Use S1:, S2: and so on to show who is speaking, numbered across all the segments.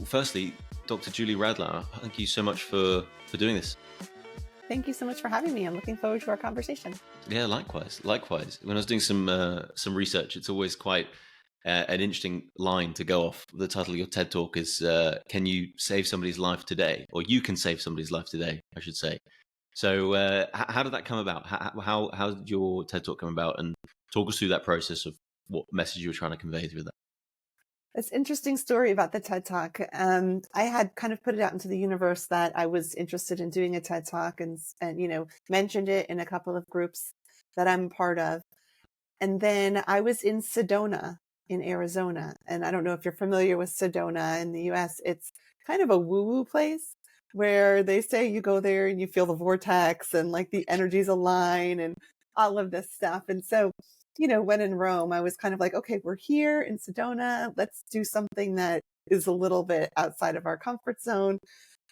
S1: Firstly, Dr. Julie Radlauer, thank you so much for doing this.
S2: Thank you so much for having me. I'm looking forward to our conversation.
S1: Yeah, likewise. When I was doing some research, it's always quite an interesting line to go off. The title of your TED Talk is "Can you save somebody's life today?" Or "You can save somebody's life today," I should say. So, how did that come about? How did your TED Talk come about? And talk us through that process of what message you were trying to convey through that.
S2: It's an interesting story about the TED Talk. I had kind of put it out into the universe that I was interested in doing a TED Talk and mentioned it in a couple of groups that I'm part of. And then I was in Sedona in Arizona. And I don't know if you're familiar with Sedona in the US. It's kind of a woo-woo place where they say you go there and you feel the vortex and like the energies align and all of this stuff. And so when in Rome, I was kind of like, okay, we're here in Sedona. Let's do something that is a little bit outside of our comfort zone.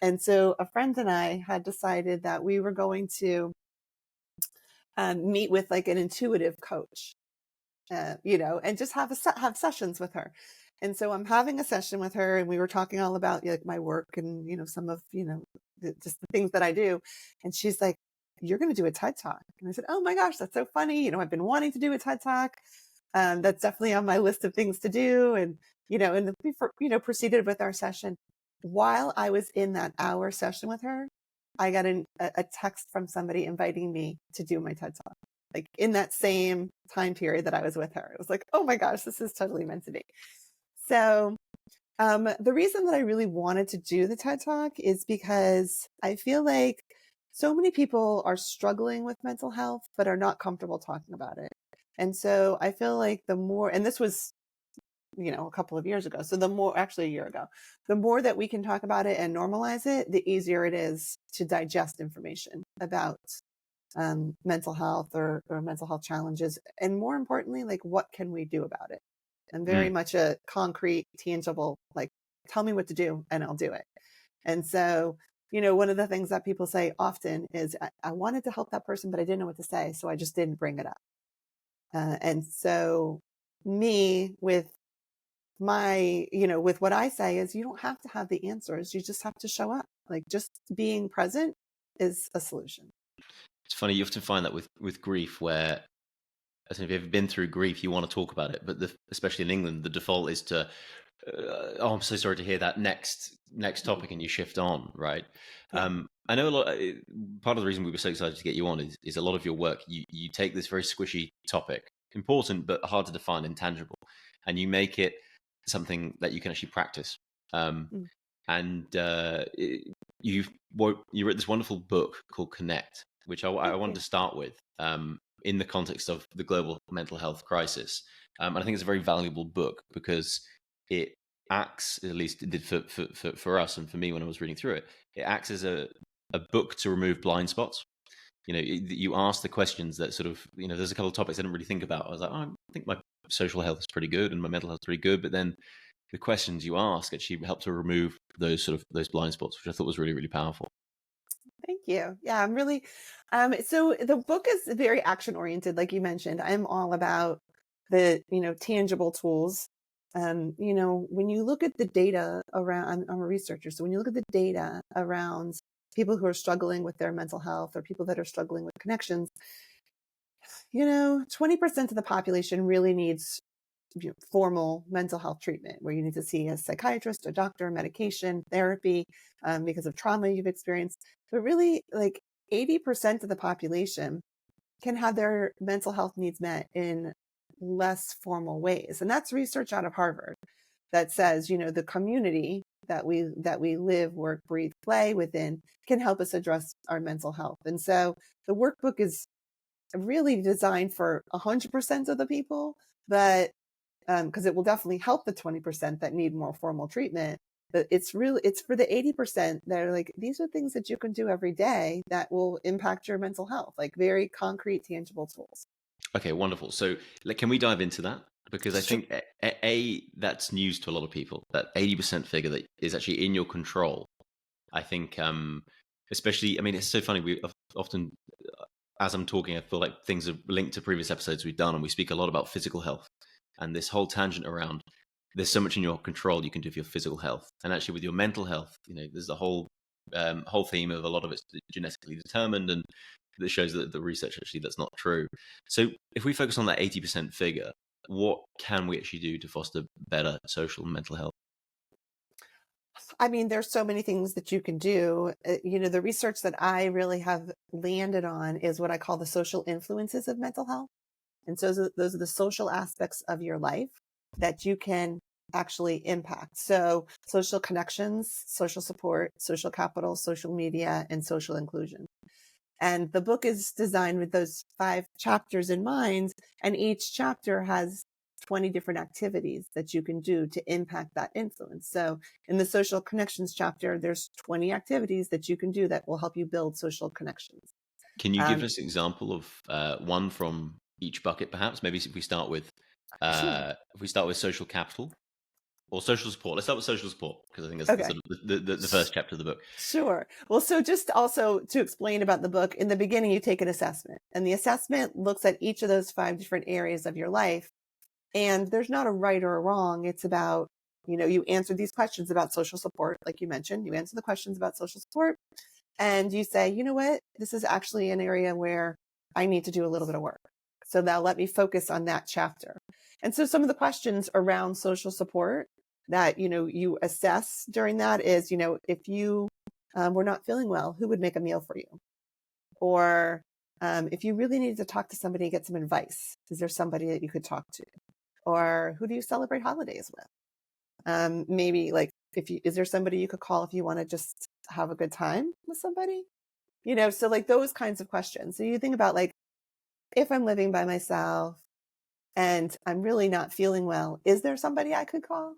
S2: And so a friend and I had decided that we were going to meet with like an intuitive coach, and just have sessions with her. And so I'm having a session with her and we were talking all about like my work and, some of, just the things that I do. And she's like, "You're going to do a TED Talk." And I said, "Oh my gosh, that's so funny. I've been wanting to do a TED Talk. That's definitely on my list of things to do." And, and we proceeded with our session. While I was in that hour session with her, I got a text from somebody inviting me to do my TED Talk, like in that same time period that I was with her. It was like, oh my gosh, this is totally meant to be. So the reason that I really wanted to do the TED Talk is because I feel like so many people are struggling with mental health, but are not comfortable talking about it. And so I feel like the more, and this was, a couple of years ago. So actually a year ago, the more that we can talk about it and normalize it, the easier it is to digest information about mental health or mental health challenges. And more importantly, like, what can we do about it? And very much a concrete, tangible, like, tell me what to do and I'll do it. And so, one of the things that people say often is, I wanted to help that person, but I didn't know what to say. So I just didn't bring it up. And so me with my, with what I say is, you don't have to have the answers. You just have to show up. Like, just being present is a solution.
S1: It's funny, you often find that with grief, where if you've ever been through grief, you want to talk about it, but especially in England, the default is to, "Oh, I'm so sorry to hear that. Next topic," and you shift on, right? Yeah. I know a lot. Part of the reason we were so excited to get you on is a lot of your work. You take this very squishy topic, important but hard to define, intangible, and you make it something that you can actually practice. And you wrote this wonderful book called Connect, which I wanted to start with. In the context of the global mental health crisis. And I think it's a very valuable book because it acts, at least it did for us and for me when I was reading through it, it acts as a book to remove blind spots. You ask the questions that sort of, there's a couple of topics I didn't really think about. I was like, I think my social health is pretty good and my mental health is pretty good. But then the questions you ask actually help to remove those blind spots, which I thought was really, really powerful.
S2: Thank you. Yeah, I'm really, so the book is very action oriented. Like you mentioned, I'm all about the, tangible tools. When you look at the data around, I'm a researcher. So when you look at the data around people who are struggling with their mental health or people that are struggling with connections, 20% of the population really needs formal mental health treatment, where you need to see a psychiatrist, a doctor, medication, therapy, because of trauma you've experienced. But really, like 80% of the population can have their mental health needs met in less formal ways. And that's research out of Harvard that says, the community that we live, work, breathe, play within can help us address our mental health. And so the workbook is really designed for 100% of the people, but because it will definitely help the 20% that need more formal treatment. But it's for the 80% that are like, these are things that you can do every day that will impact your mental health, like very concrete, tangible tools.
S1: Okay, wonderful. So can we dive into that? Because I think that's news to a lot of people, that 80% figure that is actually in your control. I think, especially, it's so funny. We often, as I'm talking, I feel like things are linked to previous episodes we've done, and we speak a lot about physical health and this whole tangent around there's so much in your control you can do for your physical health, and actually with your mental health, there's the whole theme of a lot of it's genetically determined, and that shows that the research actually that's not true. So if we focus on that 80% figure, what can we actually do to foster better social and mental health?
S2: I mean, there's so many things that you can do. The research that I really have landed on is what I call the social influences of mental health. And so those are the social aspects of your life that you can actually impact. So social connections, social support, social capital, social media, and social inclusion. And the book is designed with those 5 chapters in mind. And each chapter has 20 different activities that you can do to impact that influence. So in the social connections chapter, there's 20 activities that you can do that will help you build social connections.
S1: Can you give us an example of one from each bucket, perhaps? Maybe if we start with
S2: Sure.
S1: social capital or social support. Let's start with social support, because I think that's
S2: Okay.
S1: the first chapter of the book.
S2: Sure. Well, so just also to explain about the book, in the beginning, you take an assessment, and the assessment looks at each of those 5 different areas of your life. And there's not a right or a wrong. It's about, you answer these questions about social support. Like you mentioned, you answer the questions about social support and you say, you know what, this is actually an area where I need to do a little bit of work. So now let me focus on that chapter. And so some of the questions around social support that, you assess during that is, if you were not feeling well, who would make a meal for you? Or if you really needed to talk to somebody and get some advice, is there somebody that you could talk to? Or who do you celebrate holidays with? Maybe like is there somebody you could call if you want to just have a good time with somebody? So like those kinds of questions. So you think about like, if I'm living by myself and I'm really not feeling well, is there somebody I could call?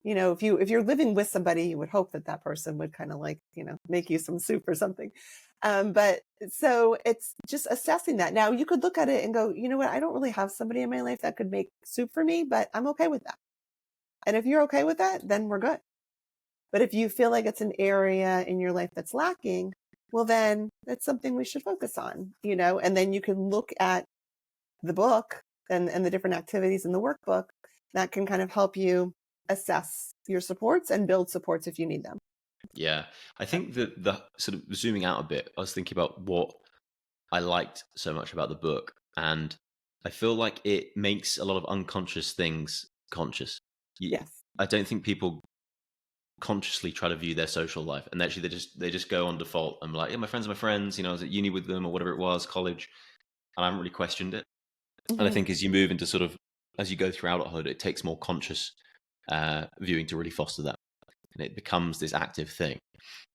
S2: If you're living with somebody, you would hope that that person would kind of like, make you some soup or something. But so it's just assessing that. Now you could look at it and go, you know what? I don't really have somebody in my life that could make soup for me, but I'm okay with that. And if you're okay with that, then we're good. But if you feel like it's an area in your life that's lacking, well, then that's something we should focus on, and then you can look at the book and the different activities in the workbook that can kind of help you assess your supports and build supports if you need them.
S1: Yeah, I think that the sort of zooming out a bit, I was thinking about what I liked so much about the book, and I feel like it makes a lot of unconscious things conscious.
S2: Yes.
S1: I don't think people consciously try to view their social life, and actually they just go on default and be like, yeah, my friends are my friends. I was at uni with them or whatever it was, college, and I haven't really questioned it. And I
S2: Mm-hmm.
S1: think as you move into sort of as you go through adulthood, it takes more conscious viewing to really foster that, and it becomes this active thing.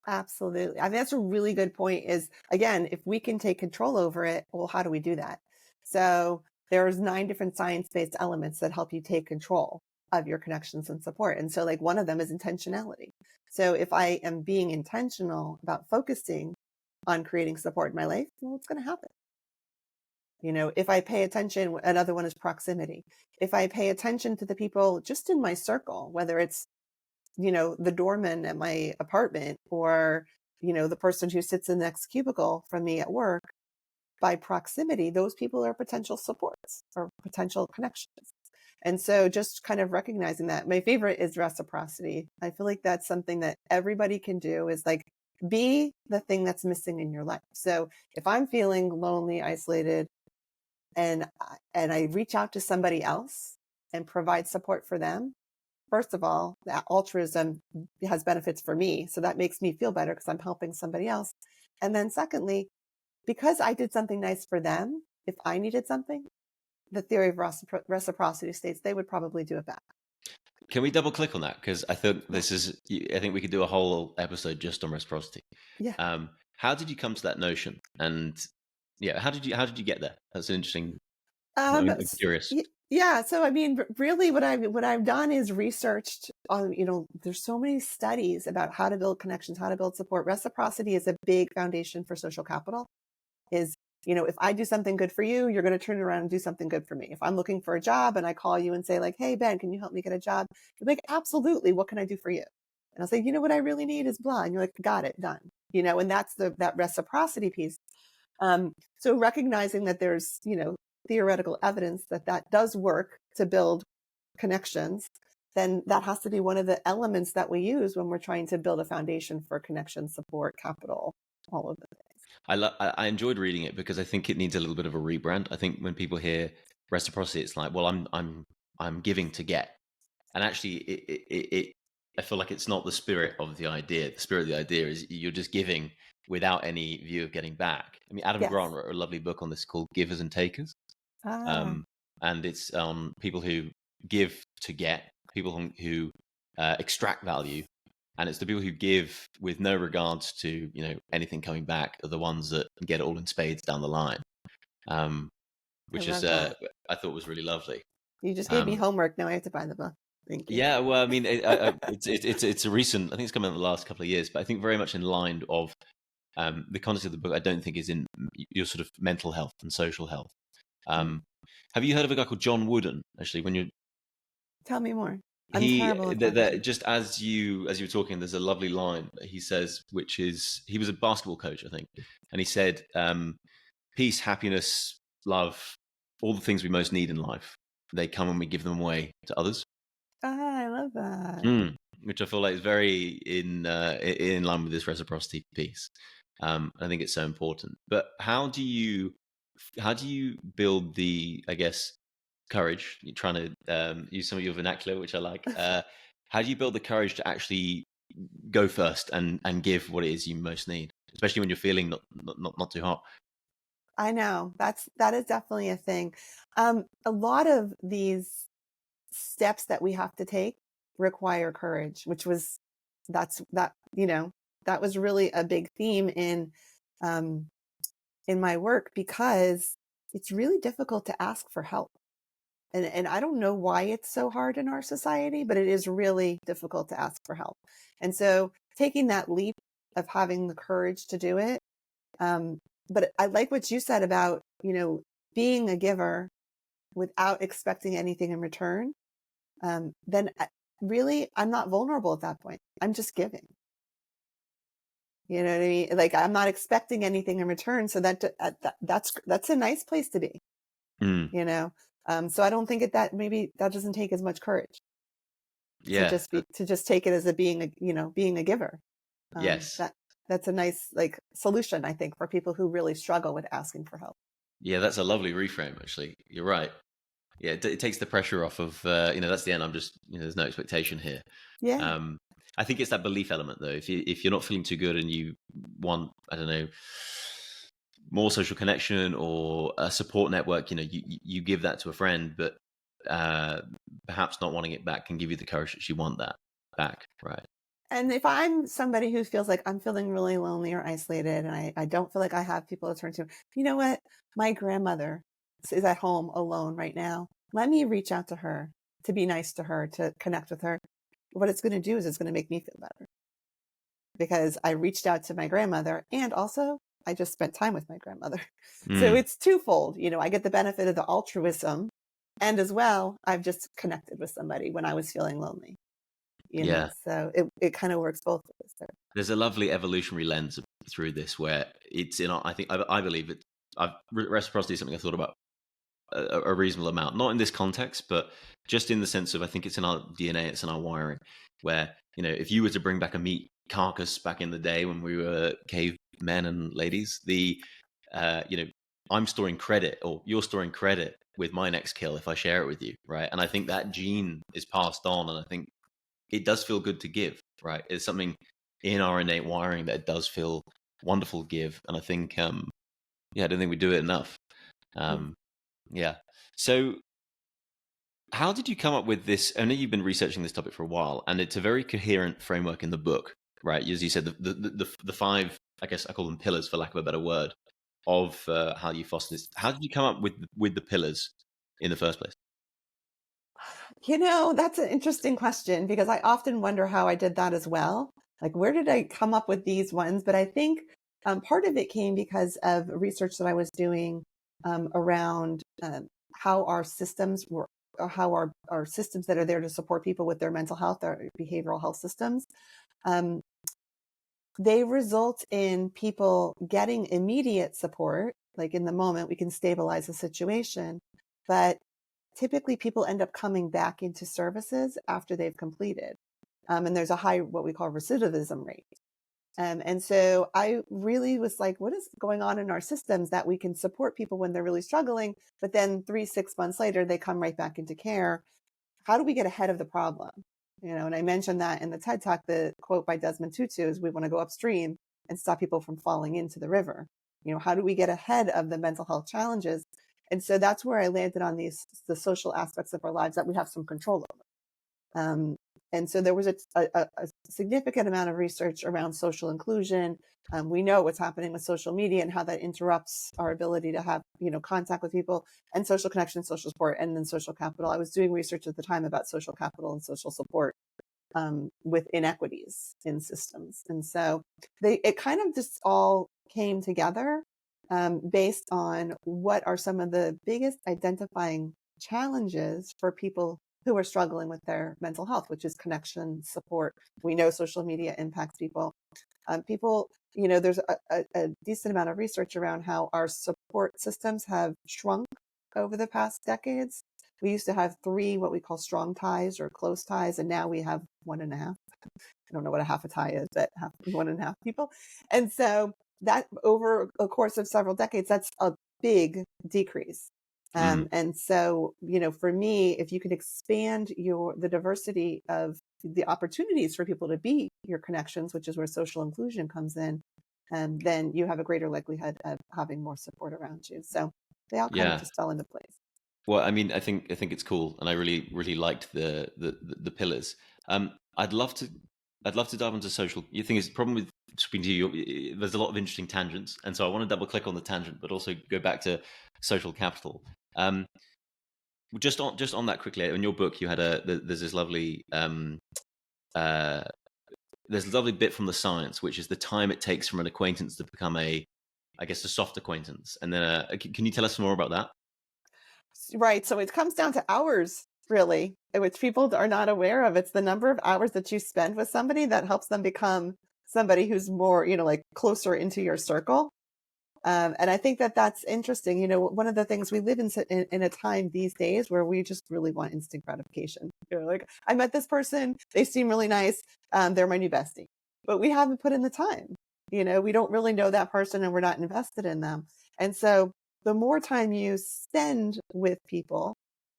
S2: Absolutely. I think that's a really good point is, again, if we can take control over it, well, how do we do that? So there's 9 different science-based elements that help you take control of your connections and support. And so like one of them is intentionality. So if I am being intentional about focusing on creating support in my life, well, it's going to happen. If I pay attention, another one is proximity. If I pay attention to the people just in my circle, whether it's the doorman at my apartment or, the person who sits in the next cubicle from me at work, by proximity, those people are potential supports or potential connections. And so just kind of recognizing that. My favorite is reciprocity. I feel like that's something that everybody can do is like be the thing that's missing in your life. So if I'm feeling lonely, isolated, and I reach out to somebody else and provide support for them, first of all, that altruism has benefits for me. So that makes me feel better because I'm helping somebody else. And then secondly, because I did something nice for them, if I needed something, the theory of reciprocity states they would probably do it back.
S1: Can we double click on that? Because I think
S2: Yeah.
S1: I think we could do a whole episode just on reciprocity.
S2: Yeah.
S1: How did you come to that notion? And yeah, how did you get there? That's interesting.
S2: Um,
S1: I'm curious.
S2: yeah. So, I mean, really what I've done is researched on, there's so many studies about how to build connections, how to build support. Reciprocity is a big foundation for social capital is, if I do something good for you, you're going to turn around and do something good for me. If I'm looking for a job and I call you and say like, hey, Ben, can you help me get a job? You're like, absolutely. What can I do for you? And I'll say, what I really need is blah. And you're like, got it, done. And that's that reciprocity piece. So recognizing that there's, theoretical evidence that does work to build connections, then that has to be one of the elements that we use when we're trying to build a foundation for connection, support, capital, all of the things.
S1: I enjoyed reading it because I think it needs a little bit of a rebrand. I think when people hear reciprocity, it's like, well, I'm giving to get, and actually, I feel like it's not the spirit of the idea. The spirit of the idea is you're just giving without any view of getting back. I mean, Adam
S2: Yes.
S1: Grant wrote a lovely book on this called Givers and Takers. And it's people who give to get, people who extract value, and it's the people who give with no regards to anything coming back are the ones that get it all in spades down the line, which is I thought was really lovely.
S2: You just gave me homework. Now I have to buy the book. Thank you.
S1: Yeah, well, I mean, it's a recent. I think it's come out in the last couple of years, but I think very much in line of the context of the book. I don't think is in your sort of mental health and social health. Have you heard of a guy called John Wooden? Actually, when you
S2: tell me more. I'm terrible at that.
S1: Just as you were talking, there's a lovely line that he says, which is he was a basketball coach, I think, and he said, "Peace, happiness, love, all the things we most need in life, they come when we give them away to others."
S2: I love that.
S1: Which I feel like is very in line with this reciprocity piece. I think it's so important. But how do you build the, I guess, courage? You're trying to use some of your vernacular, which I like. How do you build the courage to actually go first and give what it is you most need, especially when you're feeling not too hot?
S2: I know that is definitely a thing. A lot of these steps that we have to take require courage, which was that was really a big theme in my work, because it's really difficult to ask for help. And I don't know why it's so hard in our society, but it is really difficult to ask for help. And so taking that leap of having the courage to do it. But I like what you said about, being a giver without expecting anything in return. Then really, I'm not vulnerable at that point. I'm just giving. You know what I mean? Like, I'm not expecting anything in return. So that's a nice place to be, So I don't think maybe that doesn't take as much courage.
S1: Yeah.
S2: To just take it as being a giver.
S1: Yes.
S2: That's a nice solution, I think, for people who really struggle with asking for help.
S1: Yeah, that's a lovely reframe. Actually, you're right. Yeah, it takes the pressure off of that's the end. I'm just there's no expectation here.
S2: Yeah.
S1: I think it's that belief element though. If you're not feeling too good and you want, I don't know, more social connection or a support network, you give that to a friend, but perhaps not wanting it back can give you the courage that you want that back, right?
S2: And if I'm somebody who feels like I'm feeling really lonely or isolated and I don't feel like I have people to turn to, you know what? My grandmother is at home alone right now. Let me reach out to her, to be nice to her, to connect with her. What it's going to do is it's going to make me feel better, because I reached out to my grandmother, and also I just spent time with my grandmother. So it's twofold. I get the benefit of the altruism, and as well, I've just connected with somebody when I was feeling lonely. So it kind of works both ways there.
S1: There's a lovely evolutionary lens through this where it's I believe it. Reciprocity is something I've thought about a reasonable amount, not in this context, but just in the sense of I think it's in our DNA, it's in our wiring, where if you were to bring back a meat carcass back in the day when we were cavemen and ladies, I'm storing credit, or you're storing credit with my next kill if I share it with you, right? And I think that gene is passed on, and I think it does feel good to give, right? It's something in our innate wiring that it does feel wonderful to give, and I think I don't think we do it enough. Yeah. So how did you come up with this? I know you've been researching this topic for a while, and it's a very coherent framework in the book, right? As you said, the five, I guess I call them pillars for lack of a better word, of how you foster this. How did you come up with the pillars in the first place?
S2: That's an interesting question, because I often wonder how I did that as well. Like, where did I come up with these ones? But I think part of it came because of research that I was doing around how our systems work, or how our systems that are there to support people with their mental health, our behavioral health systems, they result in people getting immediate support. Like, in the moment, we can stabilize the situation, but typically people end up coming back into services after they've completed. And there's a high, what we call recidivism rate. And so I really was like, what is going on in our systems that we can support people when they're really struggling, but then 3-6 months later, they come right back into care. How do we get ahead of the problem? And I mentioned that in the TED Talk, the quote by Desmond Tutu is, we want to go upstream and stop people from falling into the river. How do we get ahead of the mental health challenges? And so that's where I landed on the social aspects of our lives that we have some control over. And so there was a significant amount of research around social inclusion. We know what's happening with social media and how that interrupts our ability to have, contact with people, and social connection, social support, and then social capital. I was doing research at the time about social capital and social support with inequities in systems. And so it kind of just all came together based on what are some of the biggest identifying challenges for people who are struggling with their mental health, which is connection, support. We know social media impacts people. There's a decent amount of research around how our support systems have shrunk over the past decades. We used to have 3, what we call strong ties or close ties, and now we have 1.5. I don't know what a half a tie is, but 1.5 people. And so that over a course of several decades, that's a big decrease. And so, for me, if you can expand the diversity of the opportunities for people to be your connections, which is where social inclusion comes in, then you have a greater likelihood of having more support around you. So they all kind of just fell into place.
S1: Well, I mean, I think it's cool, and I really really liked the pillars. I'd love to dive into social. The thing is, the problem with speaking to you, there's a lot of interesting tangents, and so I want to double click on the tangent, but also go back to social capital. Just on that quickly, in your book, you had there's this lovely there's a lovely bit from the science, which is the time it takes from an acquaintance to become a soft acquaintance. And then can you tell us more about that?
S2: Right. So it comes down to hours, really, which people are not aware of. It's the number of hours that you spend with somebody that helps them become somebody who's more, like closer into your circle. And I think that that's interesting. One of the things we live in a time these days where we just really want instant gratification. Like, I met this person, they seem really nice. They're my new bestie, but we haven't put in the time. We don't really know that person and we're not invested in them. And so the more time you spend with people,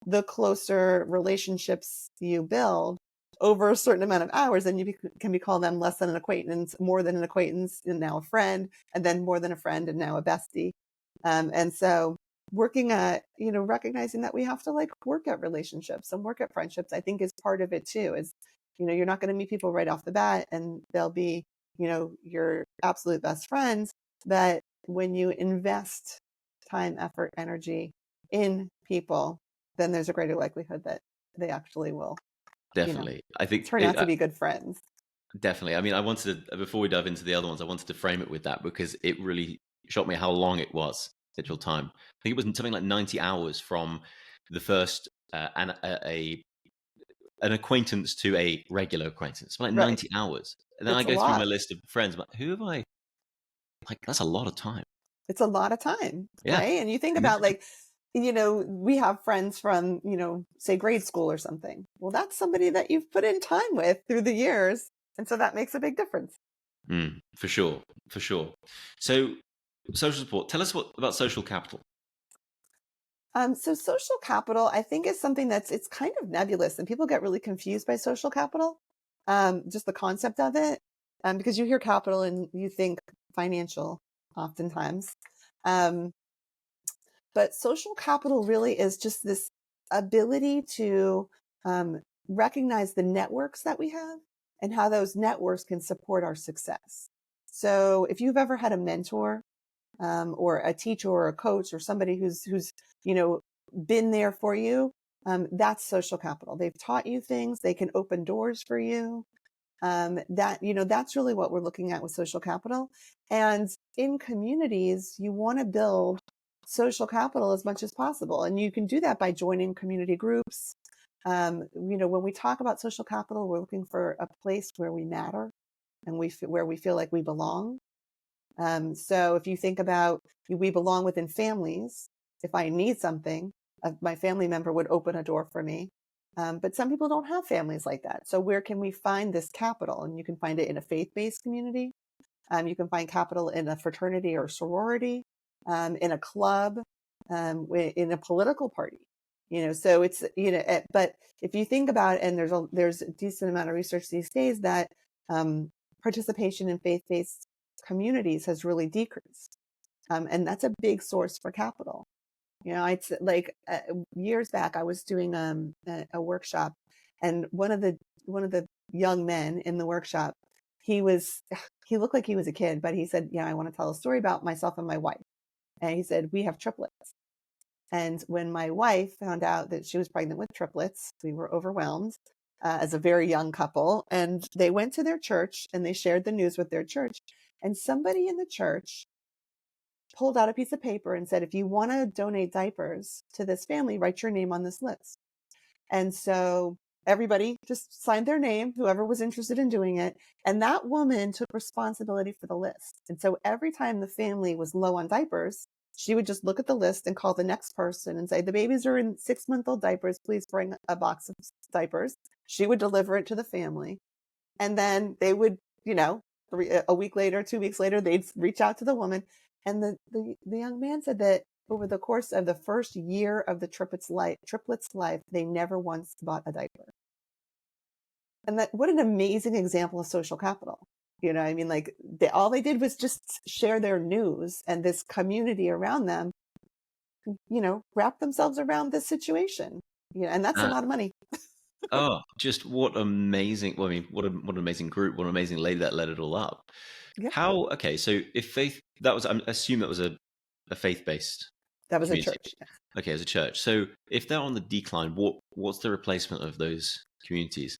S2: the closer relationships you build over a certain amount of hours, and you can call them less than an acquaintance, more than an acquaintance, and now a friend, and then more than a friend, and now a bestie. And so working at, recognizing that we have to work at relationships and work at friendships, I think is part of it too, is, you're not going to meet people right off the bat and they'll be, your absolute best friends. But when you invest time, effort, energy in people, then there's a greater likelihood that they actually will
S1: definitely. I think
S2: turn out to be good friends.
S1: Definitely. I mean, I wanted to, before we dive into the other ones, I wanted to frame it with that because it really shocked me how long it was, digital time. I think it was something like 90 hours from the first an acquaintance to a regular acquaintance. Like 90 hours. And then I go through my list of friends. I'm like, who have I? Like, that's a lot of time.
S2: It's a lot of time, right? And you think about we have friends from, say grade school or something. Well, that's somebody that you've put in time with through the years. And so that makes a big difference.
S1: For sure. So social support, tell us about social capital.
S2: So social capital, I think, is something it's kind of nebulous and people get really confused by social capital, just the concept of it, because you hear capital and you think financial oftentimes. But social capital really is just this ability to recognize the networks that we have and how those networks can support our success. So if you've ever had a mentor or a teacher or a coach or somebody who's been there for you, that's social capital. They've taught you things. They can open doors for you. That's really what we're looking at with social capital. And in communities, you want to build social capital as much as possible. And you can do that by joining community groups. When we talk about social capital, we're looking for a place where we matter and where we feel like we belong. So if you think about we belong within families, if I need something, my family member would open a door for me. But some people don't have families like that. So where can we find this capital? And you can find it in a faith-based community. You can find capital in a fraternity or sorority, in a club, in a political party. So it's, but if you think about it, and there's a decent amount of research these days that participation in faith-based communities has really decreased. And that's a big source for capital. It's like years back, I was doing a workshop, and one of the young men in the workshop, he looked like he was a kid, but he said, "Yeah, I want to tell a story about myself and my wife." And he said, "We have triplets." And when my wife found out that she was pregnant with triplets, we were overwhelmed as a very young couple. And they went to their church and they shared the news with their church. And somebody in the church pulled out a piece of paper and said, "If you want to donate diapers to this family, write your name on this list." And so everybody just signed their name, whoever was interested in doing it. And that woman took responsibility for the list. And so every time the family was low on diapers, she would just look at the list and call the next person and say, "The babies are in 6-month-old diapers. Please bring a box of diapers." She would deliver it to the family. And then they would, a week later, 2 weeks later, they'd reach out to the woman. And the young man said that over the course of the first year of the triplets' life, they never once bought a diaper. And what an amazing example of social capital. Like all they did was just share their news, and this community around them, wrap themselves around this situation. And that's a lot of money.
S1: Oh, just what amazing! Well, I mean, what an amazing group! What an amazing lady that led it all up.
S2: Yeah.
S1: Okay, so if faith, I assume that was a faith-based.
S2: That was
S1: community.
S2: a church. Yeah.
S1: Okay, as a church. So if they're on the decline, what's the replacement of those communities?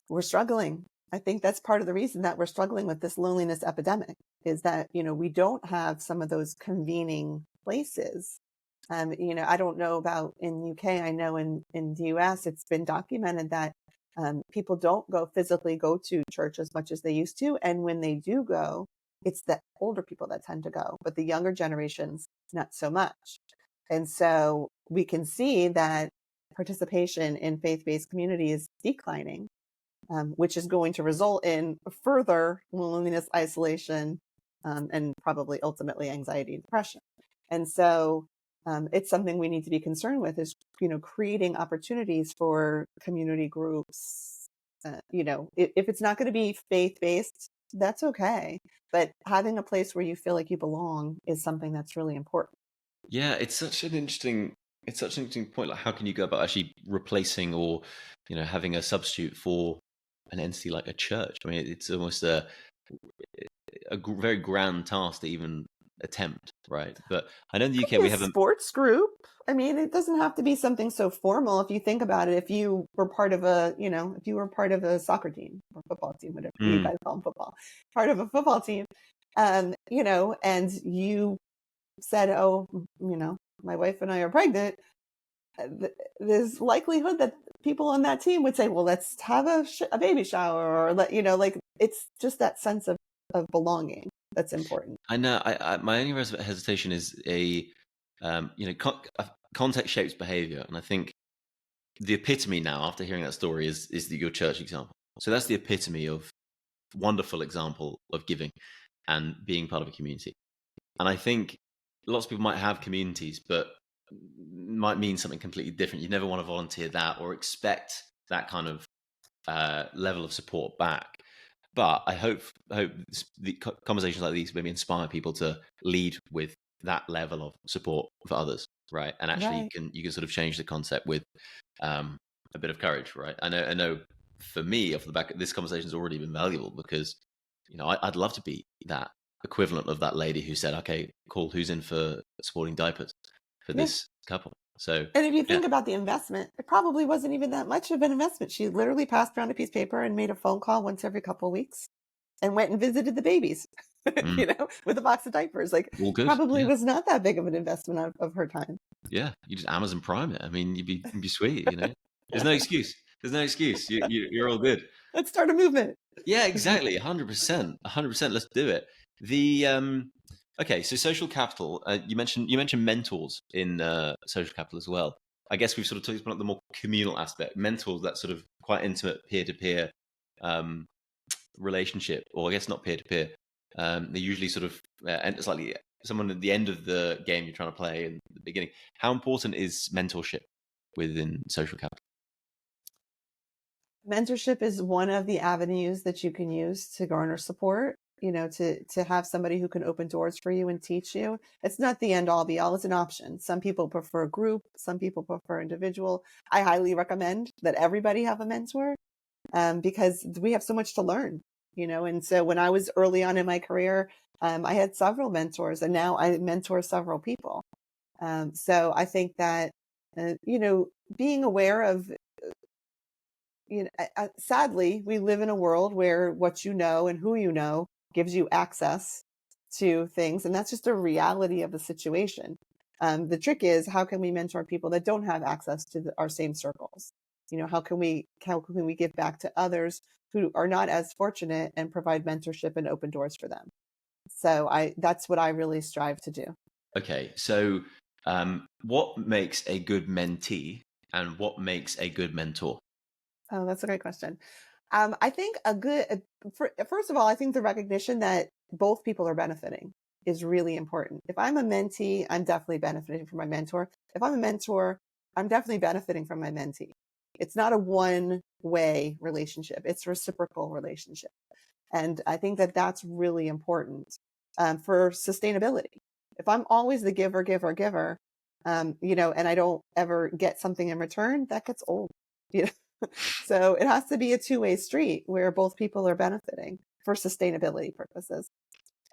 S2: We're struggling. I think that's part of the reason that we're struggling with this loneliness epidemic, is that, we don't have some of those convening places. I don't know about in UK. I know in the US, it's been documented that people don't physically go to church as much as they used to. And when they do go, it's the older people that tend to go, but the younger generations, not so much. And so we can see that participation in faith-based communities is declining, which is going to result in further loneliness, isolation, and probably ultimately anxiety and depression. And so it's something we need to be concerned with, is, creating opportunities for community groups. If it's not going to be faith-based, that's okay. But having a place where you feel like you belong is something that's really important.
S1: Yeah, it's such an interesting point. Like, how can you go about actually replacing or, having a substitute for an entity like a church? I mean, it's almost a very grand task to even attempt, right? But I know in the UK we have a
S2: sports group. I mean, it doesn't have to be something so formal. If you think about it, if you were part of a soccer team or football team, whatever you guys call them, football, part of a football team, and you said, "Oh, my wife and I are pregnant," there's likelihood that people on that team would say, "Well, let's have a baby shower," or like it's just that sense of belonging that's important.
S1: I know. My only hesitation is context shapes behavior, and I think the epitome now, after hearing that story, is your church example. So that's the epitome of wonderful example of giving and being part of a community. And I think lots of people might have communities, but might mean something completely different. You never want to volunteer that or expect that kind of level of support back. But I hope the conversations like these maybe inspire people to lead with that level of support for others, right? And actually,
S2: Right.
S1: you can sort of change the concept with a bit of courage, right? I know. For me, off the back, this conversation has already been valuable because I'd love to be that equivalent of that lady who said, "Okay, cool, who's in for supporting diapers for this couple?" So,
S2: and if you think about the investment, it probably wasn't even that much of an investment. She literally passed around a piece of paper and made a phone call once every couple of weeks and went and visited the babies, with a box of diapers. Like,
S1: all good.
S2: probably was not that big of an investment of her time.
S1: Yeah, you just Amazon Prime it. I mean, you'd be sweet. There's no excuse. There's no excuse. You're all good.
S2: Let's start a movement.
S1: Yeah, exactly. 100%. 100%. Let's do it. Okay, so social capital. You mentioned mentors in social capital as well. I guess we've sort of talked about the more communal aspect. Mentors, that sort of quite intimate peer-to-peer relationship, or I guess not peer-to-peer. They usually sort of slightly someone at the end of the game you're trying to play and the beginning. How important is mentorship within social capital?
S2: Mentorship is one of the avenues that you can use to garner support, to have somebody who can open doors for you and teach you. It's not the end all be all, it's an option. Some people prefer group, some people prefer individual. I highly recommend that everybody have a mentor, because we have so much to learn, and so when I was early on in my career, I had several mentors, and now I mentor several people. So I think that, being aware of, sadly, we live in a world where what you know and who you know gives you access to things. And that's just a reality of the situation. The trick is, how can we mentor people that don't have access to our same circles? How can we give back to others who are not as fortunate and provide mentorship and open doors for them? So that's what I really strive to do.
S1: Okay. So what makes a good mentee and what makes a good mentor?
S2: Oh, that's a great question. I think first of all, I think the recognition that both people are benefiting is really important. If I'm a mentee, I'm definitely benefiting from my mentor. If I'm a mentor, I'm definitely benefiting from my mentee. It's not a one-way relationship. It's a reciprocal relationship. And I think that that's really important for sustainability. If I'm always the giver, giver, giver, and I don't ever get something in return, that gets old. So it has to be a two-way street where both people are benefiting for sustainability purposes.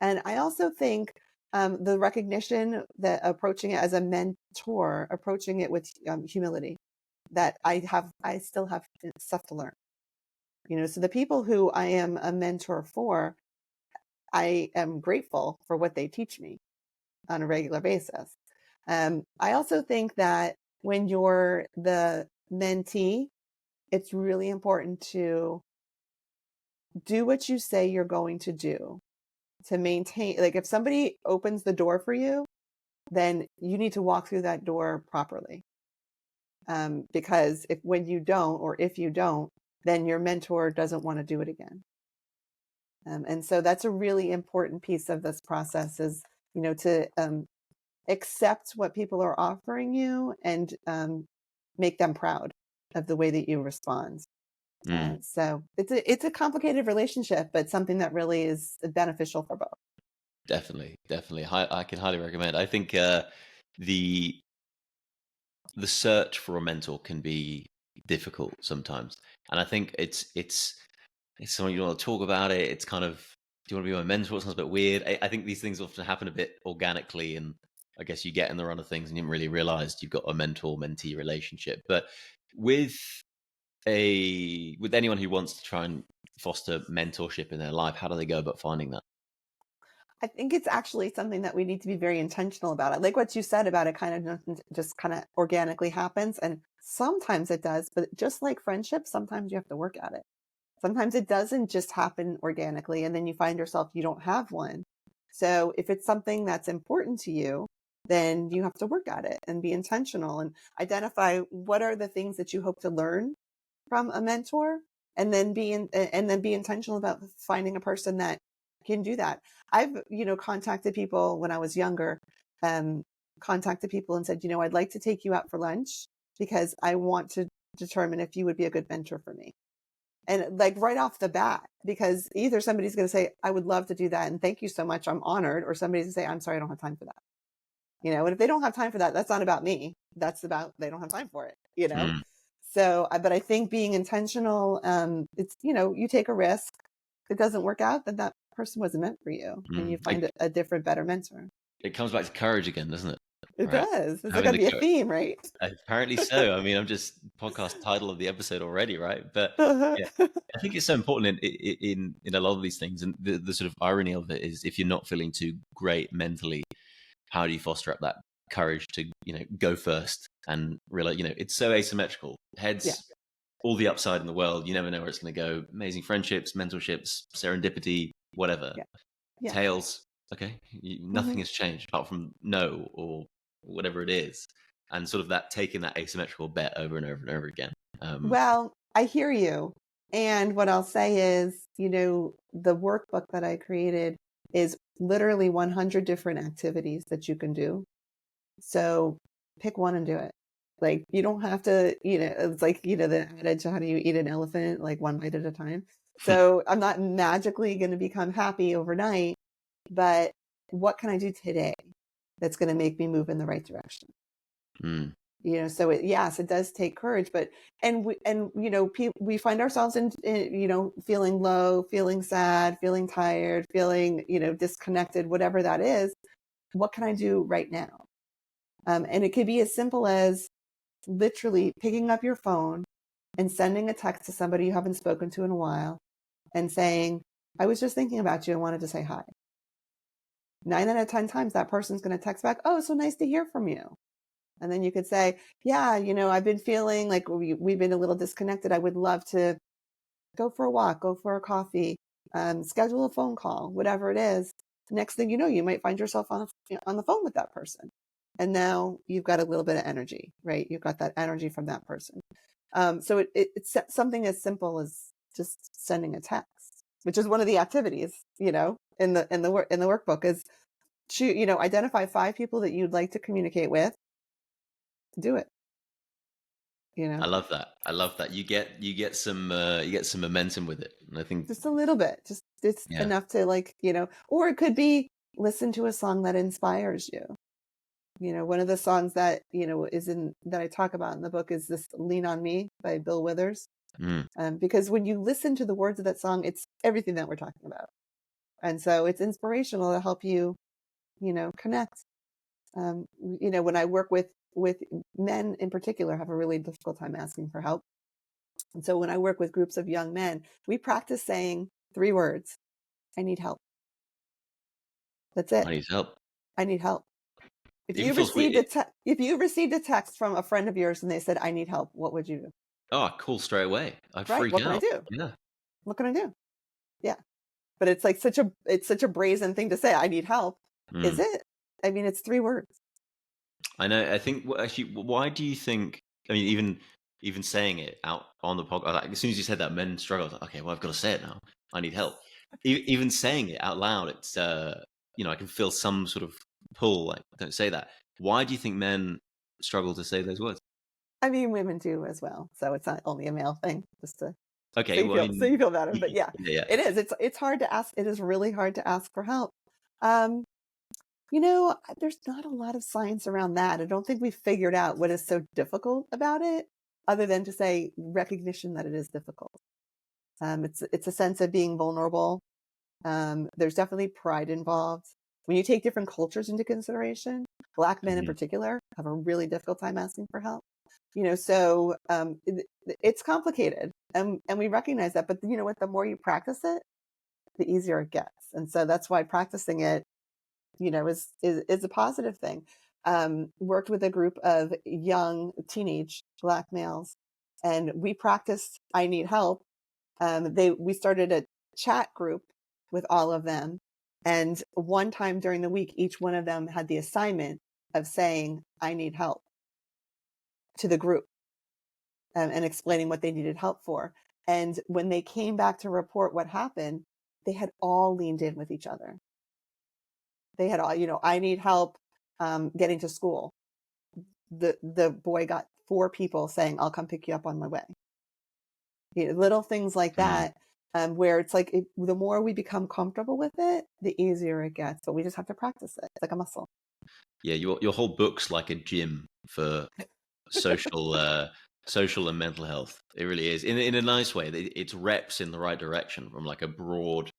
S2: And I also think the recognition that approaching it as a mentor, approaching it with humility, that I still have stuff to learn. So the people who I am a mentor for, I am grateful for what they teach me on a regular basis. I also think that when you're the mentee, it's really important to do what you say you're going to do to maintain. Like, if somebody opens the door for you, then you need to walk through that door properly. Because when you don't, or if you don't, then your mentor doesn't want to do it again. And so that's a really important piece of this process is, to accept what people are offering you and make them proud of the way that you respond. So it's a complicated relationship, but something that really is beneficial for both.
S1: Definitely. I can highly recommend. I think the search for a mentor can be difficult sometimes, and I think it's someone you want to talk about it. It's kind of, do you want to be my mentor? It sounds a bit weird. I think these things often happen a bit organically, and I guess you get in the run of things and you haven't really realized you've got a mentor-mentee relationship. But with anyone who wants to try and foster mentorship in their life, how do they go about finding that?
S2: I think it's actually something that we need to be very intentional about. I like what you said about it kind of just kind of organically happens. And sometimes it does, but just like friendship, sometimes you have to work at it. Sometimes it doesn't just happen organically, and then you find yourself you don't have one. So if it's something that's important to you, then you have to work at it and be intentional and identify what are the things that you hope to learn from a mentor, and then be intentional about finding a person that can do that. I've, contacted people when I was younger, contacted people and said, I'd like to take you out for lunch because I want to determine if you would be a good mentor for me. And like right off the bat, because either somebody's going to say, I would love to do that, and thank you so much, I'm honored, or somebody's going to say, I'm sorry, I don't have time for that. And if they don't have time for that, that's not about me. That's about, they don't have time for it, So, but I think being intentional, it's, you take a risk. If it doesn't work out, then that person wasn't meant for you, and you find a different, better mentor.
S1: It comes back to courage again, doesn't it?
S2: It
S1: Right.
S2: does. It's going to be a theme, right?
S1: Apparently so. I mean, I'm just podcast title of the episode already, right? But yeah, I think it's so important in a lot of these things, and the sort of irony of it is, if you're not feeling too great mentally, how do you foster up that courage to go first and realize it's so asymmetrical. Heads, all the upside in the world. You never know where it's going to go. Amazing friendships, mentorships, serendipity, whatever. Tails. Okay, nothing has changed apart from no or whatever it is. and sort of that taking that asymmetrical bet over and over and over again.
S2: Well, I hear you. And what I'll say is, the workbook that I created is literally 100 different activities that you can do. So pick one and do it. Like, you don't have to, it's like, the adage, how do you eat an elephant? Like, one bite at a time. So I'm not magically going to become happy overnight, but what can I do today that's going to make me move in the right direction?
S1: Mm.
S2: So yes, it does take courage, but, we find ourselves in, feeling low, feeling sad, feeling tired, feeling, disconnected, whatever that is. What can I do right now? And it could be as simple as literally picking up your phone and sending a text to somebody you haven't spoken to in a while and saying, I was just thinking about you and wanted to say hi. 9 out of 10 times that person's going to text back, oh, so nice to hear from you. And then you could say, yeah, I've been feeling like we've been a little disconnected. I would love to go for a walk, go for a coffee, schedule a phone call, whatever it is. Next thing you know, you might find yourself on the phone with that person. And now you've got a little bit of energy, right? You've got that energy from that person. So it's something as simple as just sending a text, which is one of the activities, in the workbook is identify 5 people that you'd like to communicate with. Do it.
S1: I love that. You get some momentum with it, and I think
S2: just a little bit, just it's enough to or it could be listen to a song that inspires you. One of the songs that that I talk about in the book is this "Lean on Me" by Bill Withers. Because when you listen to the words of that song, it's everything that we're talking about, and so it's inspirational to help you, connect. When I work with men in particular, have a really difficult time asking for help. And so when I work with groups of young men, we practice saying 3 words. I need help. That's it.
S1: I need help.
S2: I need help. If
S1: It
S2: you
S1: feels weird.
S2: received a text from a friend of yours and they said, I need help, what would you do?
S1: Oh, cool, straight away. I'd freak
S2: What
S1: out.
S2: can I do?
S1: Yeah.
S2: What can I do? Yeah. But it's like such a brazen thing to say, I need help. Is it? I mean, it's 3 words.
S1: I know. I think actually, why do you think? I mean, even saying it out on the podcast, like, as soon as you said that, men struggle. I was like, okay, well, I've got to say it now. I need help. Even saying it out loud, it's I can feel some sort of pull. Like, don't say that. Why do you think men struggle to say those words?
S2: I mean, women do as well, so it's not only a male thing. Just to
S1: okay,
S2: so you feel better. But yeah,
S1: yeah,
S2: it is. It's hard to ask. It is really hard to ask for help. There's not a lot of science around that. I don't think we've figured out what is so difficult about it, other than to say recognition that it is difficult. It's a sense of being vulnerable. There's definitely pride involved. When you take different cultures into consideration, Black men in particular have a really difficult time asking for help. So it's complicated, and we recognize that. But you know what? The more you practice it, the easier it gets. And so that's why practicing it, is a positive thing. Worked with a group of young teenage Black males, and we practiced I need help. We started a chat group with all of them, and one time during the week, each one of them had the assignment of saying I need help to the group, and explaining what they needed help for. And when they came back to report what happened, they had all leaned in with each other. They had all, I need help getting to school. The boy got 4 people saying, I'll come pick you up on my way. Little things like that, where it's like the more we become comfortable with it, the easier it gets. But we just have to practice it. It's like a muscle.
S1: Yeah, your whole book's like a gym for social social and mental health. It really is, in a nice way. It's reps in the right direction from like a broad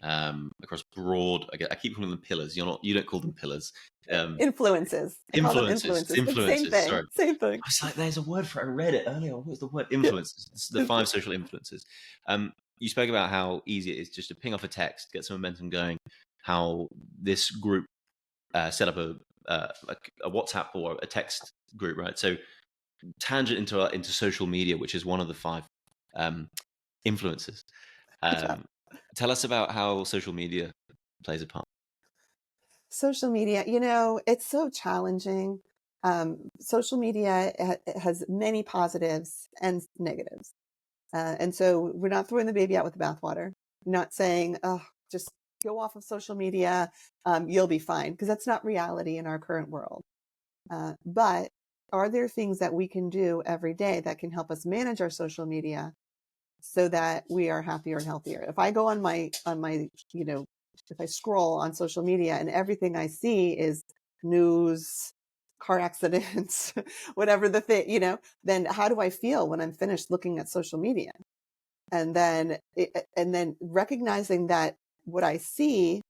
S1: across broad. I keep calling them pillars. You don't call them pillars.
S2: Influences. I call them influences. Same thing.
S1: Sorry.
S2: Same thing.
S1: I was like, there's a word for it. I read it earlier. What was the word? Influences. It's the 5 social influences. You spoke about how easy it is just to ping off a text, get some momentum going. How this group set up a WhatsApp or a text group, right? So tangent into social media, which is one of the 5 influences. Tell us about how social media plays a part.
S2: Social media, it's so challenging. Social media has many positives and negatives. And so we're not throwing the baby out with the bathwater, not saying, oh, just go off of social media, you'll be fine, because that's not reality in our current world. But are there things that we can do every day that can help us manage our social media so that we are happier and healthier? If I go on my, if I scroll on social media and everything I see is news, car accidents, whatever the thing, then how do I feel when I'm finished looking at social media? And then recognizing that what I see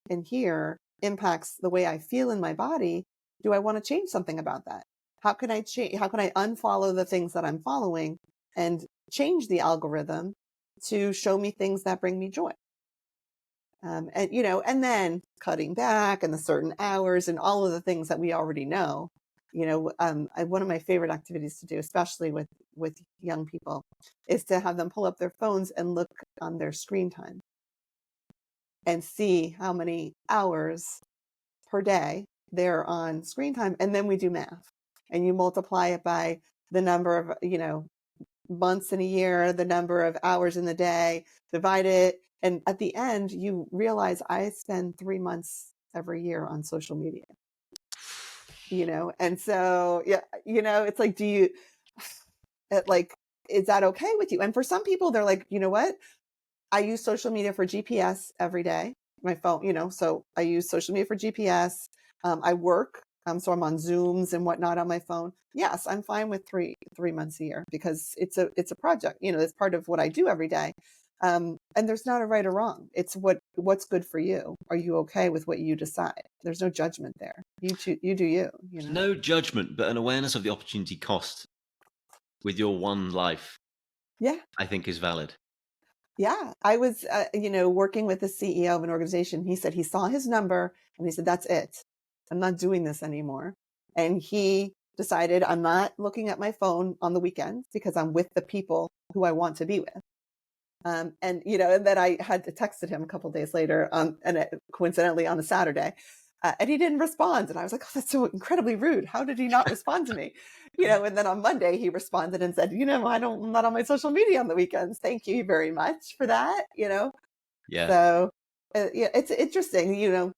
S2: and hear impacts the way I feel in my body. Do I want to change something about that? How can I change? How can I unfollow the things that I'm following and change the algorithm to show me things that bring me joy? And then cutting back and the certain hours and all of the things that we already know. One of my favorite activities to do, especially with young people, is to have them pull up their phones and look on their screen time and see how many hours per day they're on screen time. And then we do math, and you multiply it by the number of, months in a year, the number of hours in the day, divide it. And at the end, you realize I spend 3 months every year on social media, and so, yeah, it's like, is that okay with you? And for some people, they're like, you know what? I use social media for GPS every day. My phone, so I use social media for GPS. I work, so I'm on Zooms and whatnot on my phone. Yes, I'm fine with 3 months a year because it's a project. It's part of what I do every day. And there's not a right or wrong. It's what's good for you. Are you okay with what you decide? There's no judgment there. You do you.
S1: No judgment, but an awareness of the opportunity cost with your one life.
S2: Yeah,
S1: I think is valid.
S2: Yeah, I was, working with the CEO of an organization. He said he saw his number and he said, that's it. I'm not doing this anymore. And he decided I'm not looking at my phone on the weekends because I'm with the people who I want to be with. And then I had to texted him a couple of days later, coincidentally on a Saturday, and he didn't respond. And I was like, oh, that's so incredibly rude. How did he not respond to me? And then on Monday he responded and said, I'm not on my social media on the weekends. Thank you very much for that.
S1: Yeah.
S2: So it's interesting,